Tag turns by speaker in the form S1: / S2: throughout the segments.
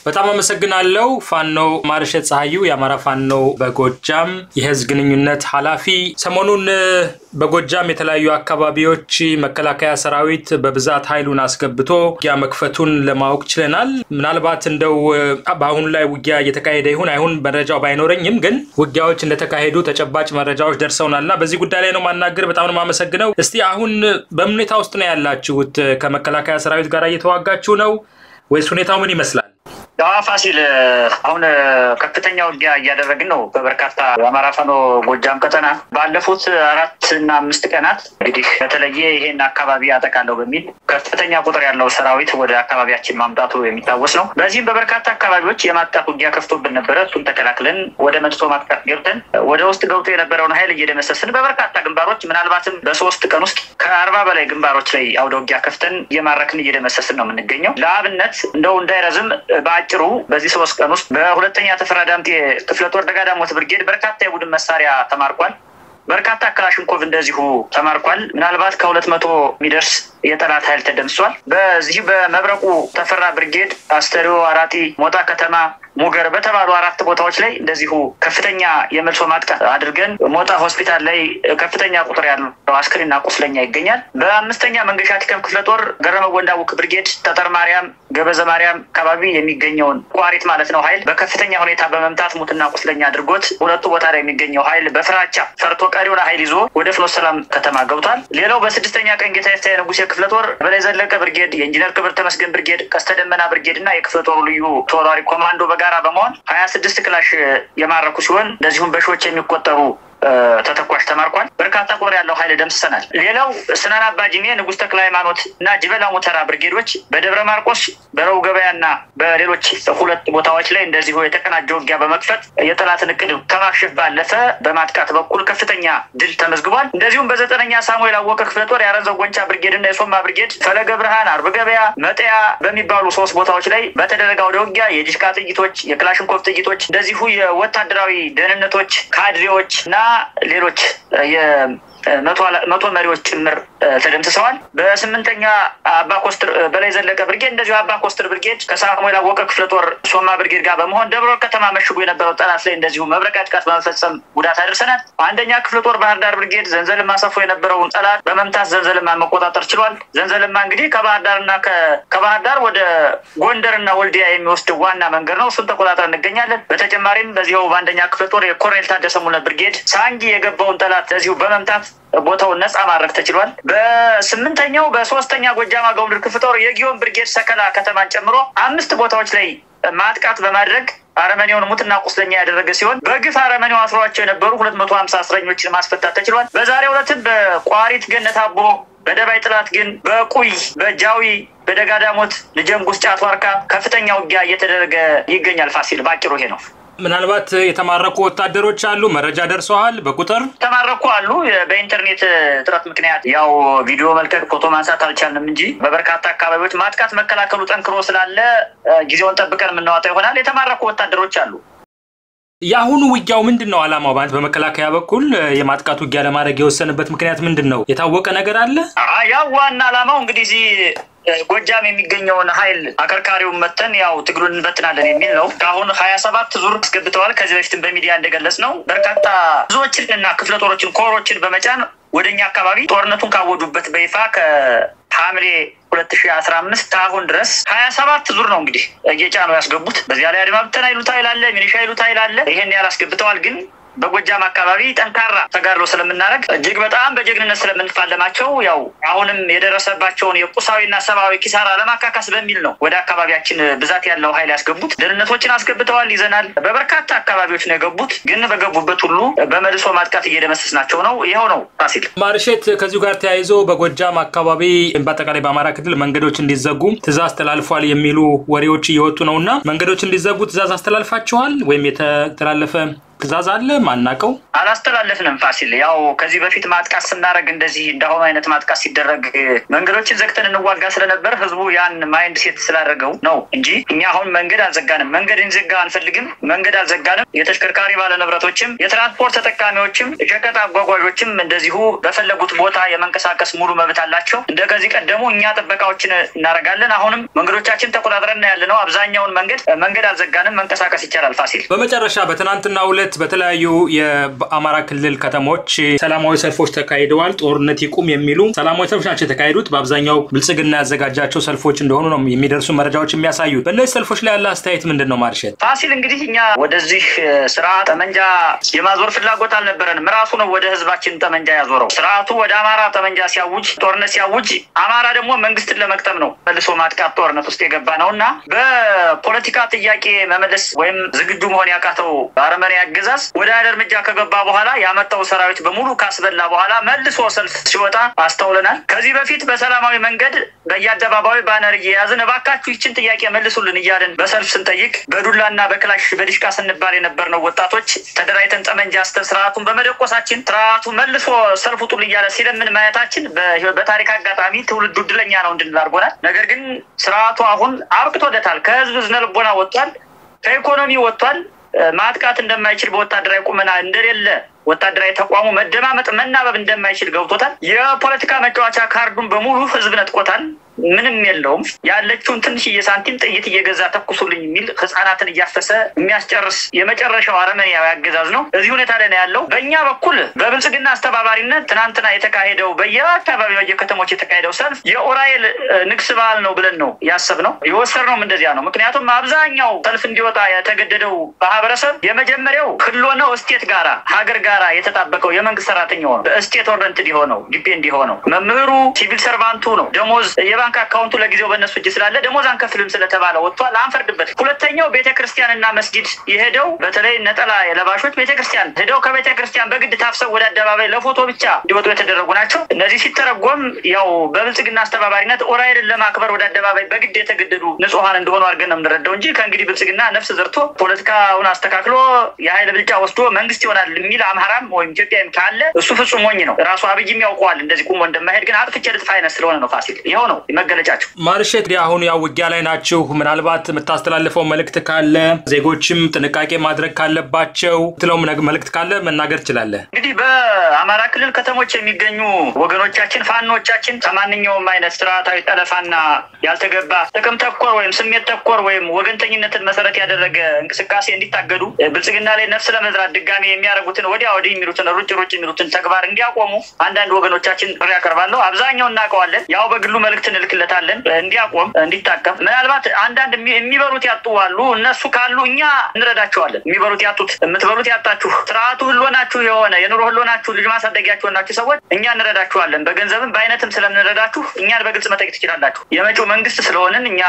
S1: በጣም አመሰግናለሁ ፋኖ ማርሸት ፀሐዩ የአማራ ፋኖ በጎጃም የህዝብ ግንኙነት ኃላፊ ሰሞኑን በጎጃም የተለያዩ አካባቢዎች መከላከያ ሰራዊት በብዛት ኃይሉን አስገብቶ ውጊያ መክፈቱን ለማወቅ ችለናል ምናልባት እንደው በአሁን ላይ ውጊያ እየተካሄደ ይሁን አይሁን መረጃው ባይኖርኝም ግን ውጊያዎች እንደተካሄዱ ተጨባጭ መረጃዎች ደርሰውናልና በዚህ ጉዳይ ላይ ነው ማናገር በጣም ነው ማመሰግነው እስቲ አሁን በመኔታ ውስጥ ነው ያላችሁት ከመከላከያ ሰራዊት ጋር እየተዋጋችሁ ነው ወይስ ሁኔታው ምን ይመስላል
S2: ፋሲል አሁን ከፍተኛ ውጊያ እያደረግን ነው በበርካታ አማራ ፋኖ ጎጃም ቀጠና ባለፉት 4 እና 5 ቀናት እንግዲህ በተለየ ይሄን አካባቢ አጠቃለው በሚል ከፍተኛ ቁጥር ያለው ሰራዊት ወደ አካባቢያችን ማምጣቱ የሚታወስ ነው በዚህም በበርካታ አካባቢዎች የማጥቃት ውጊያ ከፍቶብን ነበር እሱን ተከላክለን ወደ መልሶ ማጥቃት ገብተን ወደ ውስጥ ገብቶ የነበረውን ኃይል እየደመሰስን በበርካታ ግንባሮች ምናልባትም በ3 ቀን ውስጥ ከ40 በላይ ግንባሮች ላይ አውደ ውጊያ ከፍተን እየማረክን እየደመሰስን ነው የምንገኘው ለአብነት እንደው እንዳይረዝም ባጭሩ በዚህ 3 ቀን ውስጥ በሁለተኛ ተፈራዳምት ክፍለ ጦር ደጋዳሞት ብርጌድ በርካታ የቡድን መሳሪያ ተማርኳል በርካታ ክላሽንኮቭ እንደዚሁ ተማርኳል ምናልባት ከ200 ሚደርስ የጠላት ኃይል ተደምሷል በዚህ በመብረቁ ተፈራ ብርጌድ አስተሪዮ አራቲ ሞጣ ከተማ ሙገር በተባሉ 4 ቦታዎች ላይ እንደዚሁ ከፍተኛ የመልሶ ማጥቃት አድርገን ሞጣ ሆስፒታል ላይ ከፍተኛ ቁጥር ያለው አስክሬንና ቁስለኛ ይገኛል በአምስተኛ መንገሻ ቲከም ክፍለ ጦር ገረመው ወንዳውክ ብርጌድ ተጠር ማርያም ገበዘ ማርያም አካባቢ የሚገኘውን ቋሪት ማለት ነው ኃይል በከፍተኛ ሁኔታ በመምታት ሙትና ቁስለኛ አድርጎት ሁለቱ ቦታ ላይ የሚገኘው ኃይል በፍራቻ ፈርቶ ቀሪውን ኃይል ይዞ ወደ ፍኖተ ሰላም ከተማ ገብቷል ሌላው በስድስተኛ ቀን ጌታ ይፍታ ንጉሴ ክፍለ ጦር በላይ ዘለቀ ብርጌድ የኢንጂነር ክብር ተመስገን ብርጌድ ቀስተ ደመና ብርጌድና የክፍለ ጦሩ ልዩ ተወራሪ ኮማንዶ በጋራ በመሆን 26 ክላሽ የማረኩ ሲሆን እንደዚሁም በሺዎች የሚቆጠሩ ተተኳሽ ተማርኳል በርካታ ቁጥር ያለው ኃይል ደምስሰናል ሌላው ስናና አባጂኔ ንጉስ ተክለ ሃይማኖት እና ጅበላ ሙተራ ብርጌዶች በደብረ ማርቆስ በረው ገበያና በሌሎች 2 ቦታዎች ላይ እንደዚሁ የተቀናጀ ውጊያ በመክፈት የጠላትን እቅድ ከማክሸፍ ባለፈ በማጥቃት በኩል ከፍተኛ ድል ተመዝግቧል እንደዚሁም በ9ኛ ሳሙኤል አወቀ ክፍለ ጦር ያረዘው ጎንቻ ብርጌድና የሶማ ብርጌድ ፈለገ ብርሃን አርብ ገበያ መጠያ በሚባሉ 3 ቦታዎች ላይ በተደረገው ውጊያ የዲሽቃ ጥይቶች የክላሽንኮቭ ጥይቶች እንደዚሁ የወታደራዊ ደህንነቶች ካድሬዎችና ሌሎች መቶ መሪዎች ጭምር ተደምስሰዋል በ8ኛ አባ ኮስትር በላይ ዘለቀ ብርጌድ እንደዚሁ አባ ኮስትር ብርጌድ ከሳሙኤል አወቀ ክፍለ ጦር ሶማ ብርጌድ ጋር በመሆን ደብረ ከተማ መሽጎ የነበረው ጠላት ላይ እንደዚሁ መብረቃ ጥቃት በመፈጸም ጉዳት አድርሰናል አንደኛ ክፍለ ጦር ባህር ዳር ብርጌድ ዘንዘልማ ሰፎ የነበረውን ጠላት በመምታት ዘንዘልማ መቆጣጠር ችሏል ዘንዘልማ እንግዲህ ከባህር ዳርና ከባህር ዳር ወደ ጎንደርና ወልዲያ የሚወስድ ዋና መንገድ ነው እሱን ተቆጣጥረን እንገኛለን በተጨማሪም በዚሁ በአንደኛ ክፍለ ጦር የኮሎኔል ታደሰ ሙለ ብርጌድ ሳንጊ የገባውን ጠላት ለዚሁ በመምታት ቦታው ነፃ ማድረግ ተችሏል በ8ኛው በ3ኛ ጎጃም አገውምድር ክፍለ ጦር የጊዮን ብርጌድ ሰከላ ከተማን ጨምሮ 5 ቦታዎች ላይ ማጥቃት በማድረግ አረመኔውን ሙትና ቁስለኛ ያደረገ ሲሆን በግፍ አረመኔው አስሯቸው የነበሩ 250 እስረኞችን ማስፈታት ተችሏል በዛሬው ዕለት በቋሪት ገነት አቦ በደባይ ጥላት ግን በቁይ በጃዊ በደጋዳሞት ልጀንጉስ ጫት ዋርካ ከፍተኛ ውጊያ እየተደረገ ይገኛል ፋሲል ባጭሩ ይሄ ነው
S1: ምናልባት የተማረኩ ወታደሮች አሉ መረጃ ደርሰዋል በቁጥር
S2: ተማረኩ አሉ በኢንተርኔት ጥረት ምክንያት ያው ቪዲዮ መልቀቅ ፎቶ ማንሳት አልቻልንም እንጂ በበርካታ አካባቢዎች ማጥቃት መከላከሉ ጠንክሮ ስላለ ጊዜውን ጠብቀን ምንዋጣው ይሆናል የተማረኩ ወታደሮች አሉ
S1: ያሁኑ ውጊያው ምንድነው አላማው ማለት በመከላከያ በኩል የማጥቃት ውጊያ ለማድረግ የወሰነበት ምክንያት ምንድነው የታወቀ ነገር አለ
S2: ያው ዋና አላማው እንግዲህ ጎጃም የሚገኘውን ኃይል አከርካሪውን መተን ያው ትግሉን እንበትናለን የሚል ነው አሁን 27 ዙር አስገብተዋል ከዚህ በፊትም በሚዲያ እንደገለጽ ነው በርካታ ብዙዎችንና ክፍለ ጦሮችን ኮሮችን በመጫን ወደኛ አካባቢ ጦርነቱን ካወዱበት በይፋ ከሐምሌ 2015 አሁን ድረስ 27 ዙር ነው እንግዲህ እየጫኑ ያስገቡት በዚያ ላይ አድማብተና ይሉት ኃይል ሚኒሻ ይሉት ኃይል ይሄን ያላስገብተዋል ግን በጎጃም አካባቢ ጠንካራ ተጋድሎ ስለምናረግ እጅግ በጣም በጀግንነት ስለምንፋለማቸው ያው አሁንም የደረሰባቸውን የቁሳዊና ሰብአዊ ኪሳራ ለማካካስ በሚል ነው ወደ አካባቢያችን ብዛት ያለው ኃይል ያስገቡት ደህንነቶችን አስገብተዋል ይዘናል በበርካታ አካባቢዎች ነው የገቡት ግን በገቡበት ሁሉ በመልሶ ማጥቃት እየደመሰስናቸው ነው ይሄው ነው ፋሲል
S1: ማርሸት ከዚሁ ጋር ተያይዞ በጎጃም አካባቢ በአጠቃላይ በአማራ ክልል መንገዶች እንዲዘጉ ትዛዝ ተላልፏል የሚሉ ወሬዎች እየወጡ ነውና መንገዶች እንዲዘጉ ትዛዝ አስተላልፋቸዋል ወይም የተተላለፈ ትዕዛዝ አለ ማናቀው
S2: አላስተላለፍንም ፋሲል ያው ከዚህ በፊት ማጥቃት ስናረግ እንደዚህ እንዳሁን አይነት ማጥቃት ሲደረግ መንገዶችን ዘግተን እንዋጋ ስለነበር ህዝቡ ያን ማይንድ ሴት ስላደረገው ነው እንጂ እኛ አሁን መንገድ አልዘጋንም መንገድ እንዘጋ አንፈልግም መንገድ አልዘጋንም የተሽከርካሪ ባለ ንብረቶችም የትራንስፖርት ተጠቃሚዎችም ሸቀጥ አጓጓዦችም እንደዚሁ በፈለጉት ቦታ የመንቀሳቀስ ሙሉ መብት አላቸው እንደዚህ ቀደሙ እኛ ተበቃዎችን እናረጋለን አሁንም መንገዶቻችን ተቆጣጥረን ያለነው አብዛኛውን መንገድ አልዘጋንም መንቀሳቀስ ይቻላል ፋሲል
S1: በመጨረሻ በትናንትናው ዕለት በተለያዩ የአማራ ክልል ከተሞች ሰላማዊ ሰልፎች ተካሂደዋል ጦርነት ይቁም የሚሉ ሰላማዊ ሰልፎች ናቸው የተካሄዱት በአብዛኛው ብልጽግና ያዘጋጃቸው ሰልፎች እንደሆኑ ነው የሚደርሱ መረጃዎች የሚያሳዩት በእነዚህ ሰልፎች ላይ ያለ አስተያየት ምንድነው ማርሸት
S2: ፋሲል እንግዲህ እኛ ወደዚህ ስርዓት ጠመንጃ የማዞር ፍላጎት አልነበረንም ራሱ ነው ወደ ህዝባችን ጠመንጃ ያዞረው ስርዓቱ ወደ አማራ ጠመንጃ ሲያውጅ ጦርነት ሲያውጅ አማራ ደግሞ መንግስትን ለመቅጠም ነው መልሶ ማጥቃት ጦርነት ውስጥ የገባ ነውና በፖለቲካ ጥያቄ መመለስ ወይም ዝግጁ መሆን ያቃተው አረመኔ አገዛዝ ወደ እርምጃ ከገባ በኋላ ያመጣው ሰራዊት በሙሉ ካስበላ በኋላ መልሶ ሰልፍ ሲወጣ አስተውለናል ከዚህ በፊት በሰላማዊ መንገድ በየአደባባዩ ባነር እየያዝን እባካችሁ ይችን ጥያቄ መልሱልን እያልን በሰልፍ ስንጠይቅ በዱላና በክላሽ በዲሽቃ ስንባል የነበርነው ወጣቶች ተደራይተን ጠመንጃ አስተን ስርዓቱን በመደቆሳችን ስርዓቱ መልሶ ሰልፍ ውጡል እያለ ሲለምን ማየታችን በታሪክ አጋጣሚ ትውልዱ ድለኛ ነው እንድንል አድርጎናል ነገር ግን ስርዓቱ አሁን አብቅቶለታል ከህዝብ ዝነልቦና ወጥቷል ከኢኮኖሚ ወጥቷል ማጥቃት እንደማይችል በወታደራዊ ቁመና እንደሌለ ወታደራዊ ተቋሙ መደማመጥ መናበብ እንደማይችል ገብቶታል የፖለቲካ መጫወቻ ካርዱን በሙሉ ህዝብ ነጥቆታል ምንም የለውም ያለችውን ትንሽዬ ሳንቲም ጥይት እየገዛ ተኩሱልኝ የሚል ህፃናትን እያፈሰ የሚያስጨርስ የመጨረሻው አረመኔያዊ አገዛዝ ነው እዚህ ሁኔታ ላይ ያለው በእኛ በኩል በብልጽግና አስተባባሪነት ትናንትና የተካሄደው በየአካባቢው በየከተሞች የተካሄደው ሰልፍ የኦራኤል ንግስ በዓል ነው ብለን ነው ያሰብነው የወሰድነውም እንደዚያ ነው ምክንያቱም አብዛኛው ሰልፍ እንዲወጣ የተገደደው ማህበረሰብ የመጀመሪያው ህልውናው ስቴት ጋራ ሀገር ጋራ የተጣበቀው የመንግስት ሰራተኛው ነው በስቴት ኦርደንት ዲሆነው ዲፔንድ ዲሆነው መምህሩ ሲቪል ሰርቫንቱ ነው ደሞዝ የባንክ አካውንቱ ለጊዜው በእነሱ እጅ ስላለ ደሞዝ አንከፍልም ስለተባለ ወጥቷል አንፈርድበት ሁለተኛው ቤተክርስቲያንና መስጊድ የሄደው በተለይ ነጠላ የለባሾች ቤተክርስቲያን ሄደው ከቤተክርስቲያን በግድ ታፍሰው ወደ አደባባይ ለፎቶ ብቻ እንዲወጡ የተደረጉ ናቸው እነዚህ ሲተረጎም ያው በብልጽግና አስተባባሪነት ኦራይልን ለማክበር ወደ አደባባይ በግድ የተገደዱ ንጹሃን እንደሆኑ አድርገን ነው የምንረዳው እንጂ ከእንግዲህ ብልጽግና ነፍስ ዘርቶ ፖለቲካውን አስተካክሎ የኃይል ብልጫ ወስዶ መንግስት ይሆናል የሚል አማራም ወይም ኢትዮጵያም ካለ እሱ ፍጹም ሞኝ ነው ራሱ አብይም ያውቀዋል እንደዚህ ቆሞ እንደማይሄድ ግን አጥፍቼ ልጥፋይነት ስለሆነ ነው ፋሲል ይሄው ነው መገለጫቸው
S1: ማርሸት አሁን ያው ውጊያ ላይ ናችሁ ምናልባት የምታስተላልፈው መልእክት ካለ ዜጎችም ጥንቃቄ ማድረግ ካለባቸው ትለው መልእክት ካለ መናገር ትችላለህ
S2: እንግዲህ በአማራ ክልል ከተሞች የሚገኙ ወገኖቻችን ፋኖቻችን ከማንኛውም አይነት ስርዓታዊ ጠለፋና ያልተገባ ጥቅም ተኮር ወይም ስሜት ተኮር ወይም ወገንተኝነትን መሰረት ያደረገ እንቅስቃሴ እንዲታገዱ ብልጽግና ላይ ነፍስ ለመዝራት ድጋሚ የሚያረጉትን ወዲያ ወዲህ የሚሉትን ሩጭ የሚሉትን ተግባር እንዲያቆሙ አንዳንድ ወገኖቻችን ጥሪ ያቀርባለሁ አብዛኛው እናቀዋለን ያው በግሉ መልእክት እንልክለታለን እንዲያቆም እንዲታቀም ምናልባት አንዳንድ የሚበሩት ያጡዋሉ እነሱ ካሉ እኛ እንረዳቸዋለን የሚበሩት ያጡት የምትበሩት ያጣችሁ ስርዓቱ ህልውናችሁ የሆነ የኑሮ ህልውናችሁ ልጅ ማሳደጊያችሁ ናችሁ ሰዎች እኛ እንረዳቸዋለን በገንዘብም በአይነትም ስለምንረዳችሁ እኛን በግልጽ መጠየቅ ትችላላችሁ የመጪው መንግስት ስለሆነን እኛ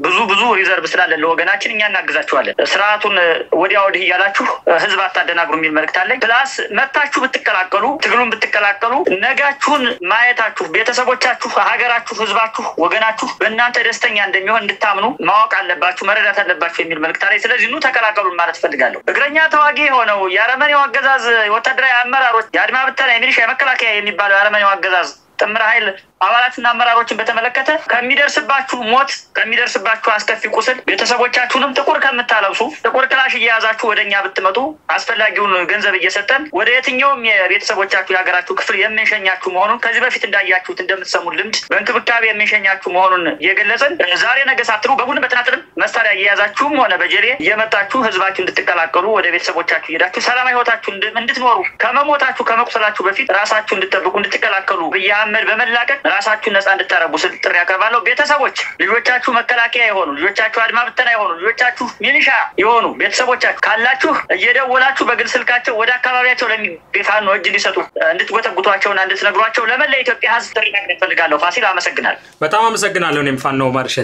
S2: ብዙ ሪዘርቭ ስላለ ለወገናችን እኛ እናግዛችኋለን ስርዓቱን ወዲያ ወዲህ ያላችሁ ህዝብ አታደናግሩ የሚል መልእክት አለኝ ፕላስ መታችሁ ብትቀላቀሉ ትግሉን ብትቀላቀሉ ነጋችሁን ማየታችሁ ቤተሰቦቻችሁ ሀገራችሁ ህዝባችሁ ወገናችሁ በእናንተ ደስተኛ እንደሚሆን እንድታምኑ ማወቅ አለባችሁ መረዳት አለባችሁ የሚል መልእክት አለኝ ስለዚህ ኑ ተቀላቀሉን ማለት ፈልጋለሁ እግረኛ ተዋጊ ሆነው የአረመኔው አገዛዝ ወታደራዊ አመራሮች የአድማ ብተና የሚሊሻ የመከላከያ የሚባለው የአረመኔው አገዛዝ ጥምር ኃይል አባላትና አመራሮችን በተመለከተ ከሚደርስባችሁ ሞት ከሚደርስባችሁ አስከፊ ቁስል ቤተሰቦቻችሁንም ጥቁር ከምታለብሱ ጥቁር ክላሽ እየያዛችሁ ወደኛ ብትመጡ አስፈላጊውን ገንዘብ እየሰጠን ወደ የትኛውም የቤተሰቦቻችሁ ያገራችሁ ክፍል የምንሸኛችሁ መሆኑን ከዚህ በፊት እንዳያችሁት እንደምትሰሙ ልምድ በእንክብካቤ የምንሸኛችሁ መሆኑን እየገለጸን ዛሬ ነገ ሳትሩ በቡድን በተናጥልም መሳሪያ እየያዛችሁም ሆነ በጀሌ እየመጣችሁ ህዝባችሁ እንድትቀላቀሉ ወደ ቤተሰቦቻችሁ ሄዳችሁ ሰላማዊ ህይወታችሁ እንድትኖሩ ከመሞታችሁ ከመቁሰላችሁ በፊት ራሳችሁ እንድትጠብቁ እንድትቀላቀሉ በየአመድ በመላቀቅ ራሳችሁን ነፃ እንድታረጉ ስል ጥሪ ያቀርባለሁ ቤተሰቦች ልጆቻችሁ መከላከያ የሆኑ ልጆቻችሁ አድማ ብተና የሆኑ ልጆቻችሁ ሚሊሻ የሆኑ ቤተሰቦቻችሁ ካላችሁ እየደወላችሁ በግል ስልካቸው ወደ አካባቢያቸው ለሚፋኖ እጅ ሊሰጡ እንድትጎተጉቷቸውና እንድትነግሯቸው ለመላ ኢትዮጵያ ህዝብ ጥሪ ማቅረብ ፈልጋለሁ ፋሲል አመሰግናለሁ
S1: በጣም አመሰግናለሁ እኔም ፋኖ ማርሸት